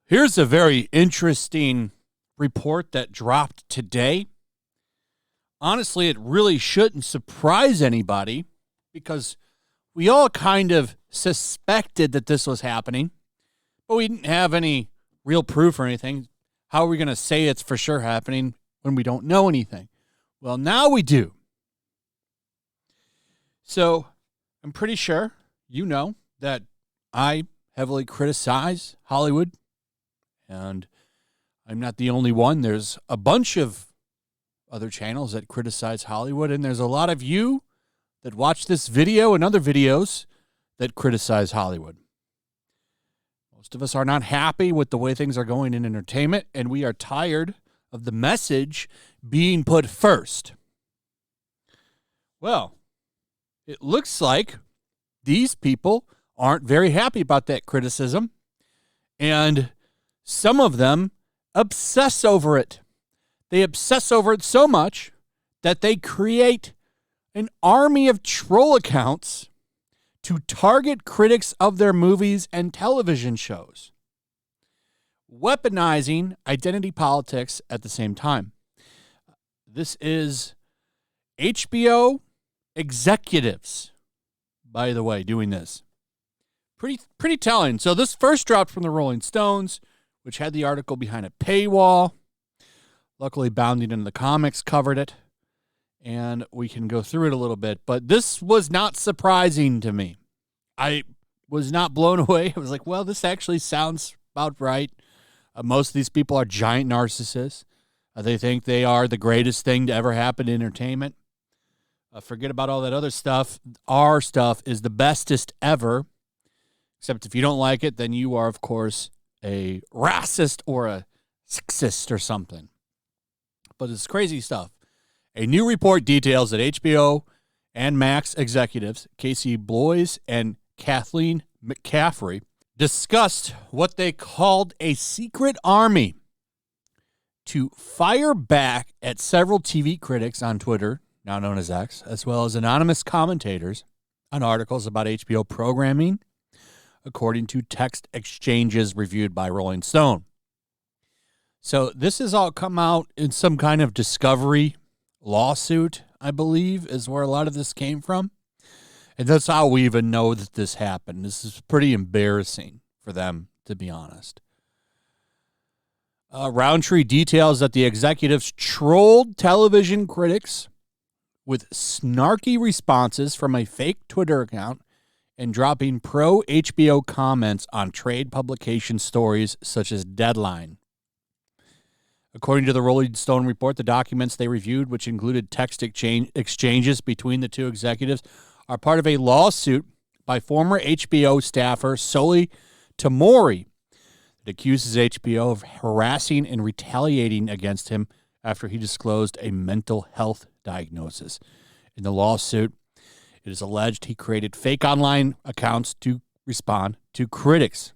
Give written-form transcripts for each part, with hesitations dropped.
Here's a very interesting report that dropped today. Honestly, it really shouldn't surprise anybody because we all kind of suspected that this was happening, but we didn't have any real proof or anything. How are we going to say it's for sure happening when we don't know anything? Well, now we do. So I'm pretty sure you know that I heavily criticize Hollywood. And I'm not the only one. There's a bunch of other channels that criticize Hollywood, and there's a lot of you that watch this video and other videos that criticize Hollywood. Most of us are not happy with the way things are going in entertainment, and we are tired of the message being put first. Well, it looks like these people aren't very happy about that criticism, and some of them obsess over it. They obsess over it so much that they create an army of troll accounts to target critics of their movies and television shows, weaponizing identity politics at the same time. This is HBO executives, by the way, doing this. Pretty telling. So this first dropped from the Rolling Stones, which had the article behind a paywall. Luckily, Bounding into the Comics covered it, and we can go through it a little bit. But this was not surprising to me. I was not blown away. I was like, well, this actually sounds about right. Most of these people are giant narcissists. They think they are the greatest thing to ever happen in entertainment. Forget about all that other stuff. Our stuff is the bestest ever, except if you don't like it, then you are, of course, a racist or a sexist or something. But it's crazy stuff. A new report details that HBO and Max executives, Casey Bloys and Kathleen McCaffrey, discussed what they called a secret army to fire back at several TV critics on Twitter, now known as X, as well as anonymous commentators on articles about HBO programming, according to text exchanges reviewed by Rolling Stone. So this has all come out in some kind of discovery lawsuit, I believe, is where a lot of this came from. And that's how we even know that this happened. This is pretty embarrassing for them, to be honest. Roundtree details that the executives trolled television critics with snarky responses from a fake Twitter account and dropping pro-HBO comments on trade publication stories such as Deadline. According to the Rolling Stone report, the documents they reviewed, which included text exchanges between the two executives, are part of a lawsuit by former HBO staffer Soli Tamori that accuses HBO of harassing and retaliating against him after he disclosed a mental health diagnosis. In the lawsuit, it is alleged he created fake online accounts to respond to critics.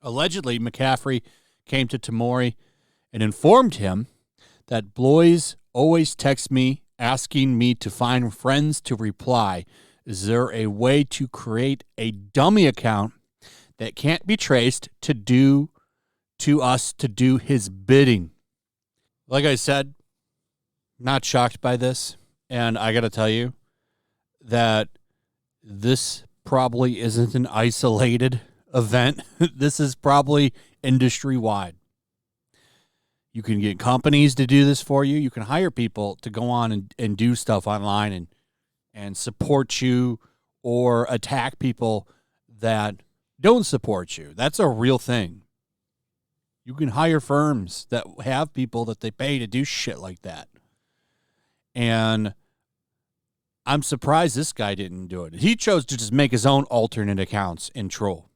Allegedly, McCaffrey came to Tamori and informed him that Bloys always texts me asking me to find friends to reply. Is there a way to create a dummy account that can't be traced to us to do his bidding? Like I said, not shocked by this. And I got to tell you that this probably isn't an isolated event. This is probably industry-wide. You can get companies to do this for you. You can hire people to go on and do stuff online and support you or attack people that don't support you. That's a real thing. You can hire firms that have people that they pay to do shit like that. And I'm surprised this guy didn't do it. He chose to just make his own alternate accounts and troll.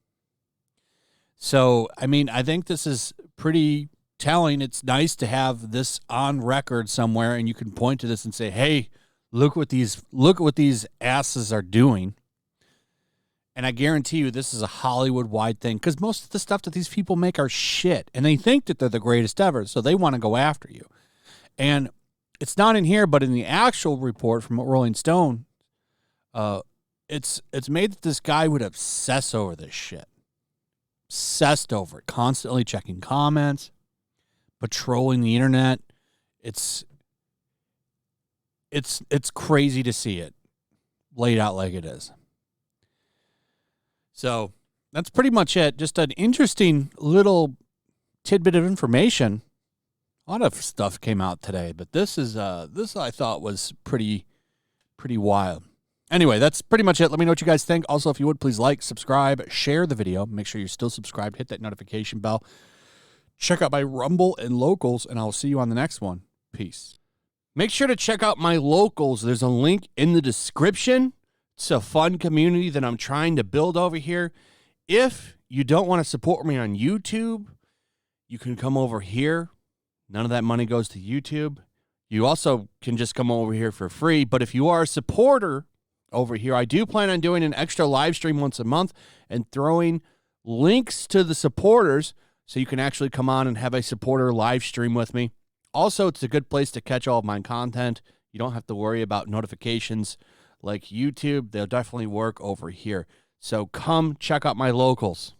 So, I mean, I think this is pretty telling. It's nice to have this on record somewhere, and you can point to this and say, hey, look what these asses are doing. And I guarantee you this is a Hollywood-wide thing, because most of the stuff that these people make are shit, and they think that they're the greatest ever, so they want to go after you. And it's not in here, but in the actual report from Rolling Stone, it's made that this guy would obsess over this shit. Obsessed over it, constantly checking comments, patrolling the internet. It's crazy to see it laid out like it is. So that's pretty much it. Just an interesting little tidbit of information. A lot of stuff came out today, but this I thought was pretty wild. Anyway, that's pretty much it. Let me know what you guys think. Also, if you would, please like, subscribe, share the video. Make sure you're still subscribed. Hit that notification bell. Check out my Rumble and Locals, and I'll see you on the next one. Peace. Make sure to check out my Locals. There's a link in the description. It's a fun community that I'm trying to build over here. If you don't want to support me on YouTube, you can come over here. None of that money goes to YouTube. You also can just come over here for free. But if you are a supporter over here, I do plan on doing an extra live stream once a month and throwing links to the supporters so you can actually come on and have a supporter live stream with me. Also, it's a good place to catch all of my content. You don't have to worry about notifications like YouTube. They'll definitely work over here. So come check out my Locals.